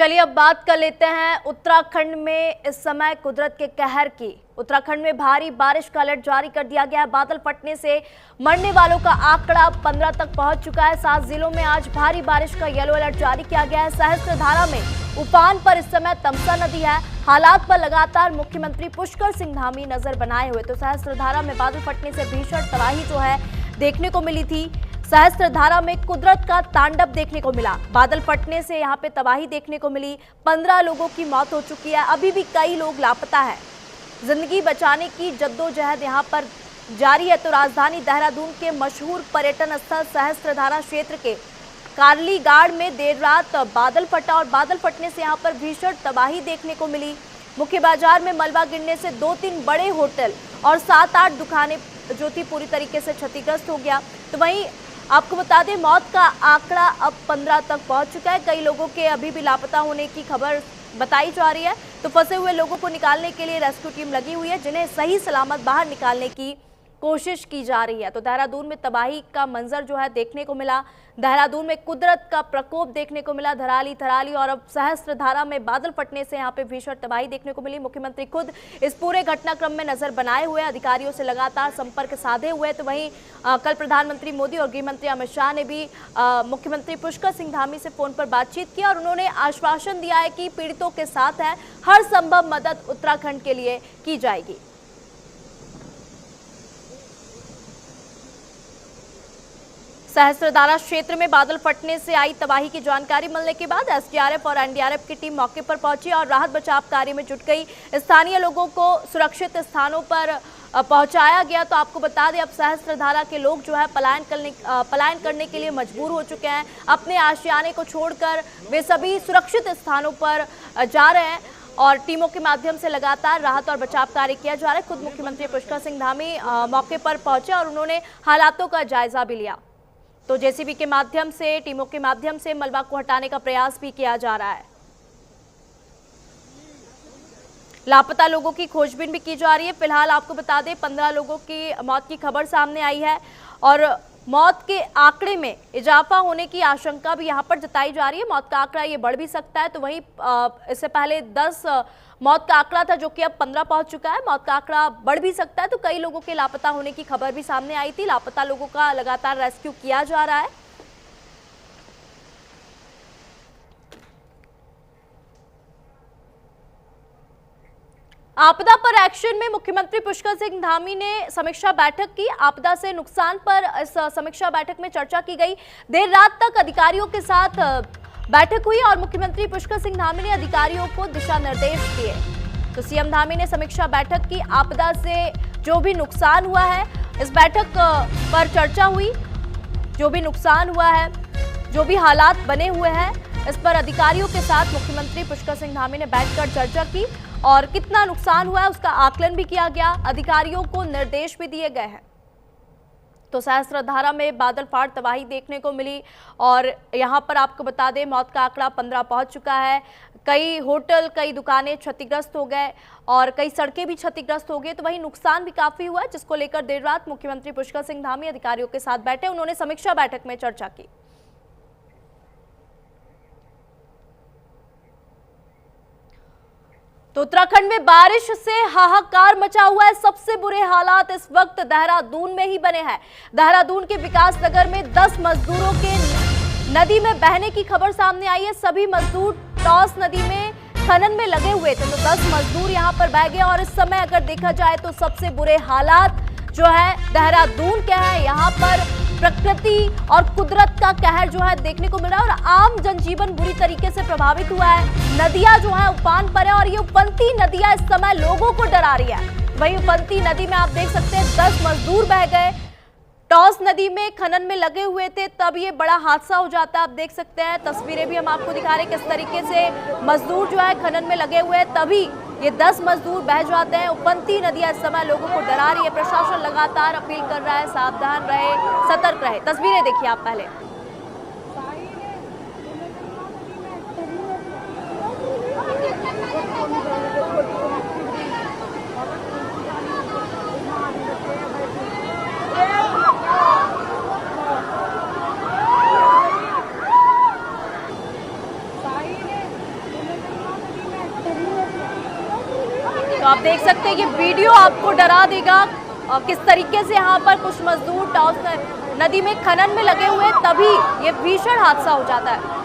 चलिए अब बात कर लेते हैं उत्तराखंड में इस समय कुदरत के कहर की। उत्तराखंड में भारी बारिश का अलर्ट जारी कर दिया गया है। बादल फटने से मरने वालों का आंकड़ा 15 तक पहुंच चुका है। 7 जिलों में आज भारी बारिश का येलो अलर्ट जारी किया गया है। सहस्त्रधारा में उफान पर इस समय तमसा नदी है। हालात पर लगातार मुख्यमंत्री पुष्कर सिंह धामी नजर बनाए हुए। तो सहस्त्रधारा में बादल फटने से भीषण तबाही जो है देखने को मिली थी। सहस्त्रधारा में कुदरत का तांडव देखने को मिला। बादल फटने से यहाँ पे तबाही देखने को मिली। 15 लोगों की मौत हो चुकी है। अभी भी कई लोग लापता है। जिंदगी बचाने की जद्दोजहद यहाँ पर जारी है। तो राजधानी देहरादून के मशहूर पर्यटन स्थल सहस्त्रधारा क्षेत्र के कारली गाड़ में देर रात बादल फटा और बादल फटने से यहाँ पर भीषण तबाही देखने को मिली। मुख्य बाजार में मलबा गिरने से 2-3 बड़े होटल और 7-8 दुकानें जो थी पूरी तरीके से क्षतिग्रस्त हो गया। तो वहीं आपको बता दें मौत का आंकड़ा अब 15 तक पहुंच चुका है। कई लोगों के अभी भी लापता होने की खबर बताई जा रही है। तो फंसे हुए लोगों को निकालने के लिए रेस्क्यू टीम लगी हुई है, जिन्हें सही सलामत बाहर निकालने की कोशिश की जा रही है। तो देहरादून में तबाही का मंजर जो है देखने को मिला। देहरादून में कुदरत का प्रकोप देखने को मिला। थराली और अब सहस्त्रधारा में बादल फटने से यहाँ पे भीषण तबाही देखने को मिली। मुख्यमंत्री खुद इस पूरे घटनाक्रम में नजर बनाए हुए, अधिकारियों से लगातार संपर्क साधे हुए। तो वहीं कल प्रधानमंत्री मोदी और गृह मंत्री अमित शाह ने भी मुख्यमंत्री पुष्कर सिंह धामी से फोन पर बातचीत की और उन्होंने आश्वासन दिया है कि पीड़ितों के साथ है, हर संभव मदद उत्तराखंड के लिए की जाएगी। सहस्त्रधारा क्षेत्र में बादल फटने से आई तबाही की जानकारी मिलने के बाद एसडीआरएफ और एनडीआरएफ की टीम मौके पर पहुंची और राहत बचाव कार्य में जुट गई। स्थानीय लोगों को सुरक्षित स्थानों पर पहुंचाया गया। तो आपको बता दें अब सहस्त्रधारा के लोग जो है पलायन करने के लिए मजबूर हो चुके हैं। अपने आशियाने को छोड़कर वे सभी सुरक्षित स्थानों पर जा रहे हैं और टीमों के माध्यम से लगातार राहत और बचाव कार्य किया जा रहा है। खुद मुख्यमंत्री पुष्कर सिंह धामी मौके पर पहुंचे और उन्होंने हालातों का जायजा भी लिया। तो जेसीबी के माध्यम से, टीमों के माध्यम से मलबा को हटाने का प्रयास भी किया जा रहा है। लापता लोगों की खोजबीन भी की जा रही है। फिलहाल आपको बता दें 15 लोगों की मौत की खबर सामने आई है और मौत के आंकड़े में इजाफा होने की आशंका भी यहां पर जताई जा रही है। मौत का आंकड़ा ये बढ़ भी सकता है। तो वहीं इससे पहले 10 मौत का आंकड़ा था जो कि अब 15 पहुंच चुका है। मौत का आंकड़ा बढ़ भी सकता है। तो कई लोगों के लापता होने की खबर भी सामने आई थी। लापता लोगों का लगातार रेस्क्यू किया जा रहा है। आपदा पर एक्शन में मुख्यमंत्री पुष्कर सिंह धामी ने समीक्षा बैठक की। आपदा से नुकसान पर इस समीक्षा बैठक में चर्चा की गई। देर रात तक अधिकारियों के साथ बैठक हुई और मुख्यमंत्री पुष्कर सिंह धामी ने अधिकारियों को दिशा निर्देश दिए। तो सीएम धामी ने समीक्षा बैठक की। आपदा से जो भी नुकसान हुआ है इस बैठक पर चर्चा हुई। जो भी नुकसान हुआ है, जो भी हालात बने हुए हैं, इस पर अधिकारियों के साथ मुख्यमंत्री पुष्कर सिंह धामी ने बैठकर चर्चा की और कितना नुकसान हुआ है उसका आकलन भी किया गया। अधिकारियों को निर्देश भी दिए गए हैं। तो सहस्त्रधारा में बादल फाट तबाही देखने को मिली और यहां पर आपको बता दें मौत का आंकड़ा 15 पहुंच चुका है। कई होटल, कई दुकानें क्षतिग्रस्त हो गए और कई सड़कें भी क्षतिग्रस्त हो गई। तो वहीं नुकसान भी काफी हुआ, जिसको लेकर देर रात मुख्यमंत्री पुष्कर सिंह धामी अधिकारियों के साथ बैठे। उन्होंने समीक्षा बैठक में चर्चा की। तो उत्तराखंड में बारिश से हाहाकार मचा हुआ है। सबसे बुरे हालात इस वक्त देहरादून में ही बने हैं। देहरादून के विकास नगर में 10 मजदूरों के नदी में बहने की खबर सामने आई है। सभी मजदूर टॉस नदी में खनन में लगे हुए थे। तो 10 मजदूर यहां पर बह गए और इस समय अगर देखा जाए तो सबसे बुरे हालात जो है देहरादून के हैं। यहाँ पर प्रकृति और कुदरत का कहर जो है देखने को मिल रहा है और आम जनजीवन बुरी तरीके से प्रभावित हुआ है। नदियां जो है उफान पर है और ये उफनती नदियां इस समय लोगों को डरा रही है। वहीं उफनती नदी में आप देख सकते हैं 10 मजदूर बह गए। टॉस नदी में खनन में लगे हुए थे, तब ये बड़ा हादसा हो जाता है। आप देख सकते हैं तस्वीरें भी हम आपको दिखा रहे हैं किस तरीके से मजदूर जो है खनन में लगे हुए हैं, तभी ये 10 मजदूर बह जाते हैं। उफनती नदियां इस समय लोगों को डरा रही है। प्रशासन लगातार अपील कर रहा है, सावधान रहे, सतर्क रहे। तस्वीरें देखिए आप पहले। आप देख सकते हैं, ये वीडियो आपको डरा देगा किस तरीके से यहाँ पर कुछ मजदूर टॉस नदी में खनन में लगे हुए, तभी ये भीषण हादसा हो जाता है।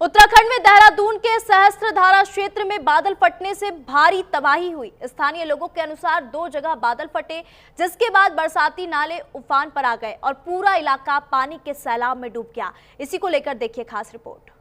उत्तराखंड में देहरादून के सहस्त्रधारा क्षेत्र में बादल फटने से भारी तबाही हुई। स्थानीय लोगों के अनुसार 2 जगह बादल फटे, जिसके बाद बरसाती नाले उफान पर आ गए और पूरा इलाका पानी के सैलाब में डूब गया। इसी को लेकर देखिए खास रिपोर्ट।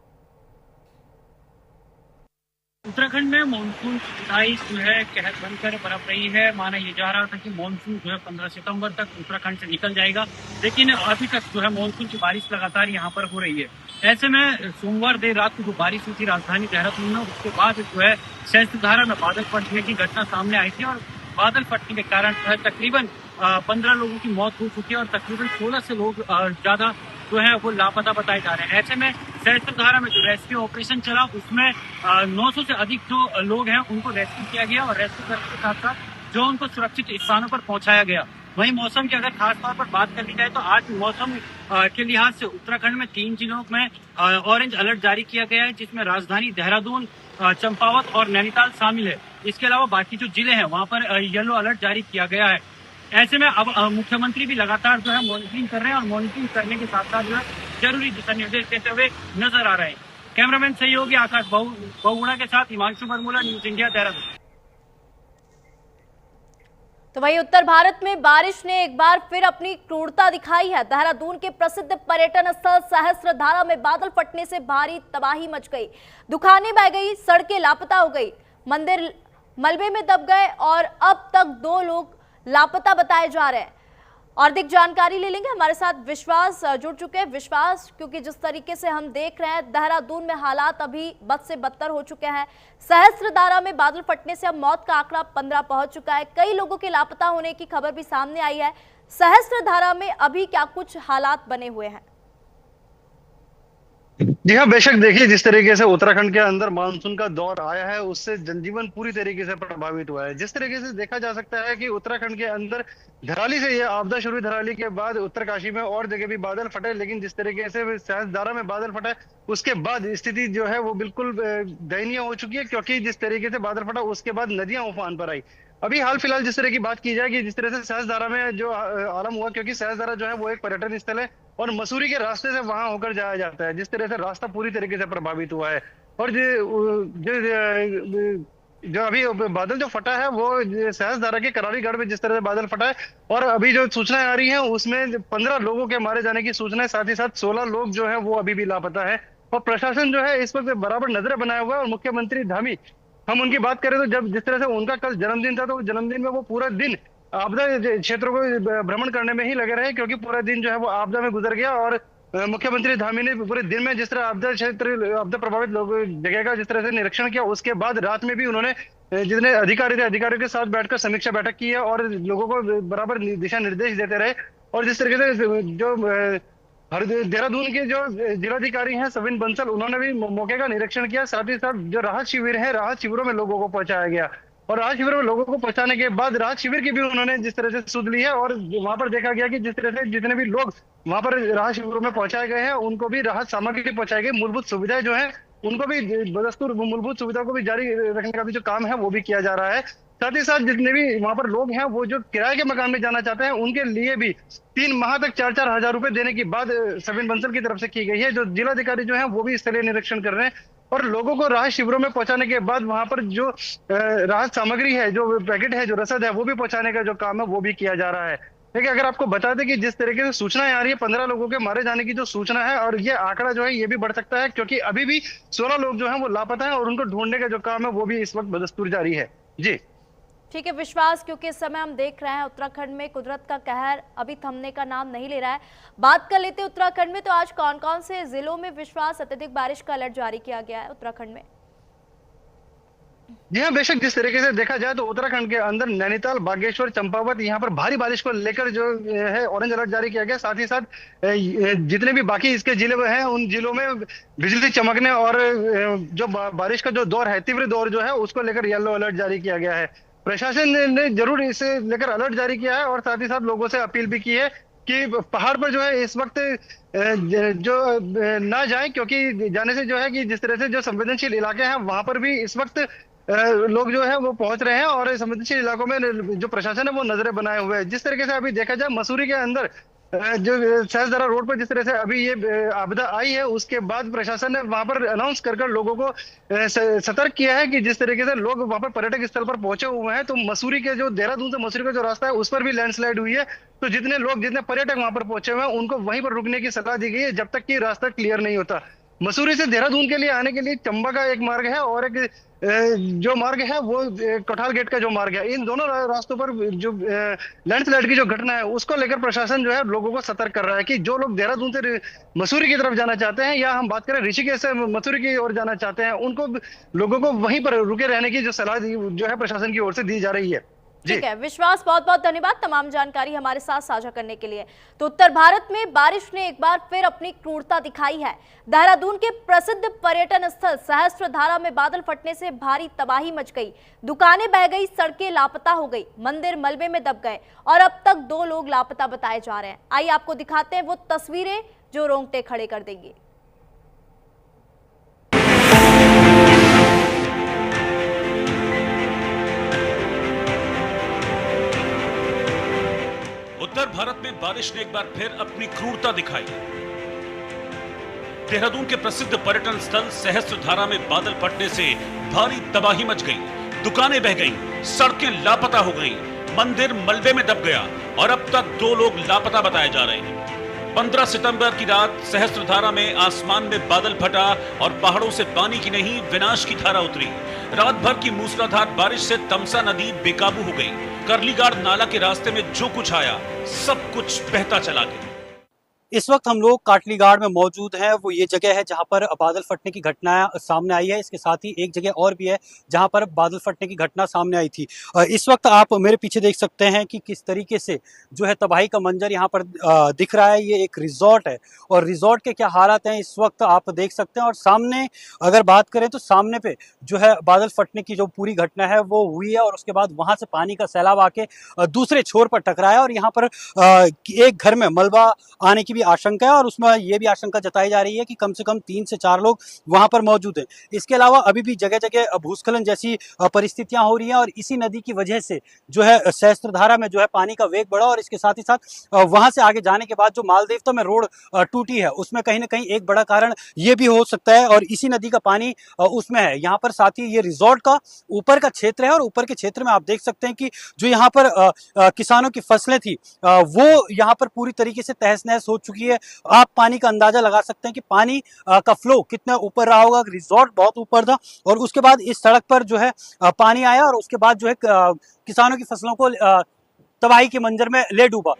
उत्तराखंड में मानसून जो है कहर बनकर बरप रही है। माना ये जा रहा था कि मानसून जो है 15 सितंबर तक उत्तराखंड से निकल जाएगा, लेकिन अभी तक जो है मानसून की बारिश लगातार यहाँ पर हो रही है। ऐसे में सोमवार देर रात को जो बारिश हुई थी राजधानी देहरादून में, उसके बाद जो है सहस्त्रधारा में बादल फटने की घटना सामने आई थी और बादल फटने के कारण जो है तकरीबन 15 लोगों की मौत हो चुकी है और तकरीबन 16 से लोग ज्यादा जो है वो लापता बताए जा रहे हैं। ऐसे में सहस्त्रधारा में जो रेस्क्यू ऑपरेशन चला, उसमें 900 से अधिक जो लोग हैं उनको रेस्क्यू किया गया और रेस्क्यू करने के साथ साथ जो उनको सुरक्षित स्थानों पर पहुंचाया गया। वहीं मौसम की अगर खास तौर पर बात कर ली जाए तो आज मौसम के लिहाज से उत्तराखंड में 3 जिलों में ऑरेंज अलर्ट जारी किया गया है, जिसमें राजधानी देहरादून, चंपावत और नैनीताल शामिल है। इसके अलावा बाकी जो जिले हैं वहां पर येलो अलर्ट जारी किया गया है। ऐसे में अब मुख्यमंत्री भी लगातार जो है मॉनिटरिंग कर रहे हैं और मॉनिटरिंग करने के साथ साथ जो है जरूरी दिशा निर्देश देते हुए नजर आ रहे हैं। कैमरामैन सहयोगी आकाश बहुगुणा के साथ हिमांशु बरमूला, न्यूज इंडिया, देहरादून। तो वहीं उत्तर भारत में बारिश ने एक बार फिर अपनी क्रूरता दिखाई है। देहरादून के प्रसिद्ध पर्यटन स्थल सहस्त्रधारा में बादल फटने से भारी तबाही मच गई, दुकानें बह गई, सड़कें लापता हो गई, मंदिर मलबे में दब गए और अब तक 2 लोग लापता बताए जा रहे हैं। और अधिक जानकारी ले लेंगे, हमारे साथ विश्वास जुड़ चुके हैं। विश्वास, क्योंकि जिस तरीके से हम देख रहे हैं देहरादून में हालात अभी बद से बदतर हो चुके हैं। सहस्त्रधारा में बादल फटने से अब मौत का आंकड़ा 15 पहुंच चुका है। कई लोगों के लापता होने की खबर भी सामने आई है। सहस्त्रधारा में अभी क्या कुछ हालात बने हुए हैं? जी हाँ, बेशक देखिए, जिस तरीके से उत्तराखंड के अंदर मानसून का दौर आया है उससे जनजीवन पूरी तरीके से प्रभावित हुआ है। जिस तरीके से देखा जा सकता है कि उत्तराखंड के अंदर धराली से ये आपदा शुरू हुई, धराली के बाद उत्तरकाशी में और जगह भी बादल फटे, लेकिन जिस तरीके से सहस्त्रधारा में बादल फटा उसके बाद स्थिति जो है वो बिल्कुल दयनीय हो चुकी है, क्योंकि जिस तरीके से बादल फटा उसके बाद नदियां उफान पर आई। अभी हाल फिलहाल जिस तरह की बात की जाए कि जिस तरह से सहस्त्रधारा में जो आलम हुआ, क्योंकि सहस्त्रधारा जो है वो एक पर्यटन स्थल है और मसूरी के रास्ते से वहां होकर जाया जाता है, जिस तरह से रास्ता पूरी तरीके से प्रभावित हुआ है। और जो अभी बादल जो फटा है वो सहस्त्रधारा के करारीगढ़ में जिस तरह से बादल फटा है, और अभी जो सूचनाएं आ रही हैं उसमें 15 लोगों के मारे जाने की सूचना है, साथ ही साथ 16 लोग जो है वो अभी भी लापता है। और प्रशासन जो है इस वक्त बराबर नजरें बनाया हुआ है। और मुख्यमंत्री धामी, हम उनकी बात करें तो जब जिस तरह से उनका कल जन्मदिन था, तो जन्मदिन में वो पूरा दिन आपदा क्षेत्रों को भ्रमण करने में ही लगे रहे, क्योंकि पूरा दिन जो है वो आपदा में गुजर गया। और मुख्यमंत्री धामी ने पूरे दिन में जिस तरह आपदा क्षेत्र, आपदा प्रभावित लोगों जगह का जिस तरह से निरीक्षण किया, उसके बाद रात में भी उन्होंने जितने अधिकारी थे अधिकारियों के साथ बैठकर समीक्षा बैठक की है और लोगों को बराबर दिशा निर्देश देते रहे। और जिस तरीके से जो देहरादून के जो जिलाधिकारी हैं सविन बंसल, उन्होंने भी मौके का निरीक्षण किया, साथ ही साथ जो राहत शिविर है, राहत शिविरों में लोगों को पहुंचाया गया। और राहत शिविर में लोगों को पहुंचाने के बाद राहत शिविर की भी उन्होंने जिस तरह से सुध ली है, और वहां पर देखा गया कि जिस तरह से जितने भी लोग वहां पर राहत शिविरों में पहुंचाए गए हैं उनको भी राहत सामग्री पहुंचाई गई, मूलभूत सुविधाएं जो है उनको भी बदस्तूर मूलभूत सुविधा को भी जारी रखने का भी जो काम है वो भी किया जा रहा है। साथ ही साथ जितने भी वहां पर लोग हैं वो जो किराए के मकान में जाना चाहते हैं उनके लिए भी 3 माह तक 4-4 हजार रुपए देने की बात सविन बंसल की तरफ से की गई है। जो जिलाधिकारी जो है वो भी स्थलीय निरीक्षण कर रहे हैं और लोगों को राहत शिविरों में पहुंचाने के बाद वहां पर जो राहत सामग्री है, जो पैकेट है, जो रसद है, वो भी पहुंचाने का जो काम है वो भी किया जा रहा है। देखिए, अगर आपको बता दें कि जिस तरीके से सूचनाएं आ रही है 15 लोगों के मारे जाने की जो सूचना है, और ये आंकड़ा जो है ये भी बढ़ सकता है, क्योंकि अभी भी 16 लोग जो है वो लापता है और उनको ढूंढने का जो काम है वो भी इस वक्त बदस्तूर जारी है। जी ठीक है विश्वास, क्योंकि इस समय हम देख रहे हैं उत्तराखंड में कुदरत का कहर अभी थमने का नाम नहीं ले रहा है। बात कर लेते हैं उत्तराखंड में, तो आज कौन कौन से जिलों में विश्वास अत्यधिक बारिश का अलर्ट जारी किया गया है उत्तराखंड में? जी हाँ, बेशक जिस तरीके से देखा जाए तो उत्तराखंड के अंदर नैनीताल, बागेश्वर, चंपावत, यहाँ पर भारी बारिश को लेकर जो है ऑरेंज अलर्ट जारी किया गया। साथ ही साथ जितने भी बाकी इसके जिले हैं उन जिलों में बिजली चमकने और जो बारिश का जो दौर है, तीव्र दौर जो है, उसको लेकर येलो अलर्ट जारी किया गया है। प्रशासन ने जरूर इसे लेकर अलर्ट जारी किया है और साथ ही साथ लोगों से अपील भी की है कि पहाड़ पर जो है इस वक्त जो ना जाएं, क्योंकि जाने से जो है कि जिस तरह से जो संवेदनशील इलाके हैं वहां पर भी इस वक्त लोग जो है वो पहुंच रहे हैं, और संवेदनशील इलाकों में जो प्रशासन है वो नजरें बनाए हुए है। जिस तरीके से अभी देखा जाए मसूरी के अंदर जो सहस्त्रधारा रोड पर जिस तरह से अभी ये आपदा आई है, उसके बाद प्रशासन ने वहां पर अनाउंस कर लोगों को सतर्क किया है कि जिस तरीके से लोग वहां पर पर्यटक स्थल पर पहुंचे हुए हैं, तो मसूरी के जो देहरादून से मसूरी का जो रास्ता है उस पर भी लैंडस्लाइड हुई है। तो जितने पर्यटक वहां पर पहुंचे हुए हैं उनको वहीं पर रुकने की सलाह दी गई है जब तक कि रास्ता क्लियर नहीं होता। मसूरी से देहरादून के लिए आने के लिए चंबा का एक मार्ग है, और एक जो मार्ग है वो कठाल गेट का जो मार्ग है। इन दोनों रास्तों पर जो लैंडस्लाइड की जो घटना है उसको लेकर प्रशासन जो है लोगों को सतर्क कर रहा है कि जो लोग देहरादून से मसूरी की तरफ जाना चाहते हैं, या हम बात करें ऋषिकेश से मसूरी की ओर जाना चाहते हैं, उनको लोगों को वहीं पर रुके रहने की जो सलाह जो है प्रशासन की ओर से दी जा रही है। ठीक है विश्वास, बहुत बहुत धन्यवाद तमाम जानकारी हमारे साथ साझा करने के लिए। तो उत्तर भारत में बारिश ने एक बार फिर अपनी क्रूरता दिखाई है। देहरादून के प्रसिद्ध पर्यटन स्थल सहस्त्रधारा में बादल फटने से भारी तबाही मच गई, दुकानें बह गई, सड़कें लापता हो गई, मंदिर मलबे में दब गए और अब तक 2 लोग लापता बताए जा रहे हैं। आइए आपको दिखाते हैं वो तस्वीरें जो रोंगटे खड़े कर देंगी। उत्तर भारत में बारिश ने एक बार फिर अपनी क्रूरता दिखाई। देहरादून के प्रसिद्ध पर्यटन स्थल सहस्त्रधारा में बादल फटने से भारी तबाही मच गई, दुकानें बह गईं, सड़कें लापता हो गईं, मंदिर मलबे में दब गया और अब तक 2 लोग लापता बताए जा रहे हैं। 15 सितंबर की रात सहस्त्रधारा में आसमान में बादल फटा और पहाड़ों से पानी की नहीं विनाश की धारा उतरी। रात भर की मूसलाधार बारिश से तमसा नदी बेकाबू हो गई। करलीगाड़ नाला के रास्ते में जो कुछ आया सब कुछ बहता चला गया। इस वक्त हम लोग काटलीगाड़ में मौजूद हैं। वो ये जगह है जहां पर बादल फटने की घटना सामने आई है। इसके साथ ही एक जगह और भी है जहां पर बादल फटने की घटना सामने आई थी। इस वक्त आप मेरे पीछे देख सकते हैं कि किस तरीके से जो है तबाही का मंजर यहाँ पर दिख रहा है। ये एक रिजॉर्ट है और रिजॉर्ट के क्या हालात हैं इस वक्त आप देख सकते हैं। और सामने अगर बात करें तो सामने पे जो है बादल फटने की जो पूरी घटना है वो हुई है और उसके बाद वहां से पानी का सैलाब आके दूसरे छोर पर टकराया और यहाँ पर एक घर में मलबा आने की आशंका है और उसमें यह भी आशंका जताई जा रही है कि कम से कम 3 से 4 लोग वहां पर मौजूद हैं। इसके अलावा अभी भी जगह जगह भूस्खलन जैसी परिस्थितियां हो रही हैं और इसी नदी की वजह से जो है सहस्त्रधारा में जो है पानी का वेग बढ़ा और इसके साथ ही साथ वहां से आगे जाने के बाद जो मालदेवता में रोड टूटी है उसमें कहीं ना कहीं एक बड़ा कारण ये भी हो सकता है और इसी नदी का पानी उसमें है। यहाँ पर साथ ही ये रिजॉर्ट का ऊपर का क्षेत्र है और ऊपर के क्षेत्र में आप देख सकते हैं कि जो यहाँ पर किसानों की फसलें थी वो यहाँ पर पूरी तरीके से तहस नहस हो चुकी है। आप पानी का अंदाजा लगा सकते हैं कि पानी का फ्लो कितना ऊपर रहा होगा। रिजॉर्ट बहुत ऊपर था और उसके बाद इस सड़क पर जो है पानी आया और उसके बाद जो है किसानों की फसलों को तबाही के मंजर में ले डूबा।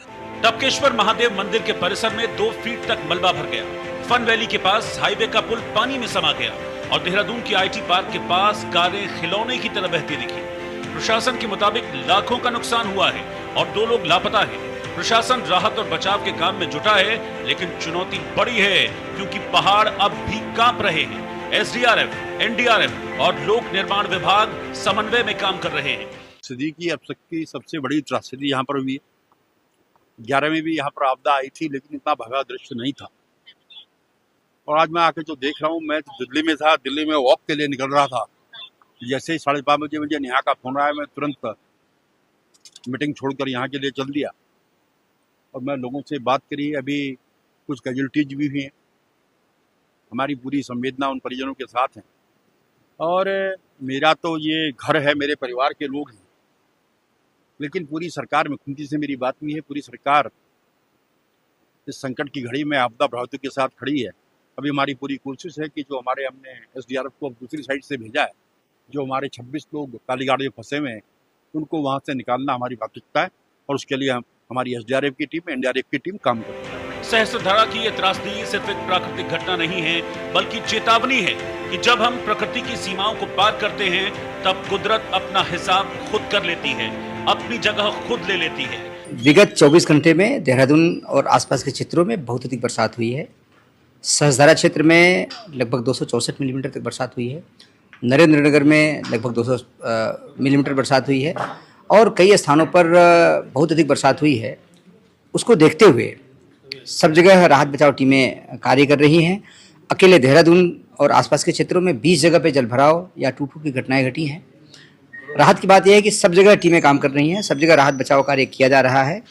टपकेश्वर महादेव मंदिर के परिसर में 2 फीट तक मलबा भर गया। फन वैली के पास हाईवे का पुल पानी में समा गया और देहरादून की IT पार्क के पास कारें खिलौने की तरह बहती दिखी। प्रशासन के मुताबिक लाखों का नुकसान हुआ है और 2 लोग लापता हैं। प्रशासन राहत और बचाव के काम में जुटा है लेकिन चुनौती बड़ी है क्योंकि पहाड़ अब भी कांप रहे हैं। SDRF, NDRF और लोक निर्माण विभाग समन्वय में काम कर रहे हैं। सदी की अब तक की सबसे बड़ी त्रासदी यहाँ पर हुई है। 11 में भी यहाँ पर आपदा आई थी लेकिन इतना भगा दृश्य नहीं था। और आज मैं आके जो देख रहा हूँ, मैं तो दिल्ली में था, दिल्ली में वॉक के लिए निकल रहा था। जैसे ही 5:30 बजे मुझे नेहा का फोन आया, मैं तुरंत मीटिंग छोड़कर यहाँ के लिए चल दिया और मैं लोगों से बात करी। अभी कुछ कैजुअल्टीज भी हुई हैं। हमारी पूरी संवेदना उन परिजनों के साथ है और मेरा तो ये घर है, मेरे परिवार के लोग हैं, लेकिन पूरी सरकार, मुख्यमंत्री से मेरी बात हुई है, पूरी सरकार इस संकट की घड़ी में आपदा प्रभावितों के साथ खड़ी है। अभी हमारी पूरी कोशिश है कि जो हमने SDRF को दूसरी साइड से भेजा है, जो हमारे 26 लोग कालीगाड़ में फंसे हुए हैं, उनको वहाँ से निकालना हमारी प्राथमिकता है और उसके लिए हमारी SDRF की टीम, NDRF की टीम काम कर रही है। सहस्त्रधारा की ये त्रासदी सिर्फ एक प्राकृतिक घटना नहीं है बल्कि चेतावनी है कि जब हम प्रकृति की सीमाओं को पार करते हैं तब कुदरत अपना हिसाब खुद कर लेती है, अपनी जगह खुद ले लेती है। विगत 24 घंटे में देहरादून और आसपास के क्षेत्रों में बहुत अधिक बरसात हुई है। सहस्त्रधारा क्षेत्र में लगभग 264 मिलीमीटर तक बरसात हुई है। नरेंद्रनगर में लगभग 200 मिलीमीटर बरसात हुई है और कई स्थानों पर बहुत अधिक बरसात हुई है। उसको देखते हुए सब जगह राहत बचाव टीमें कार्य कर रही हैं। अकेले देहरादून और आसपास के क्षेत्रों में 20 जगह पे जलभराव या टूट-फूट की घटनाएं घटी हैं। राहत की बात यह है कि सब जगह टीमें काम कर रही हैं, सब जगह राहत बचाव कार्य किया जा रहा है।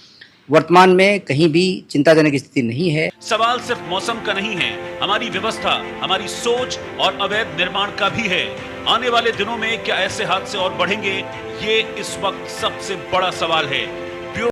वर्तमान में कहीं भी चिंताजनक स्थिति नहीं है। सवाल सिर्फ मौसम का नहीं है, हमारी व्यवस्था, हमारी सोच और अवैध निर्माण का भी है। आने वाले दिनों में क्या ऐसे हादसे और बढ़ेंगे? ये इस वक्त सबसे बड़ा सवाल है।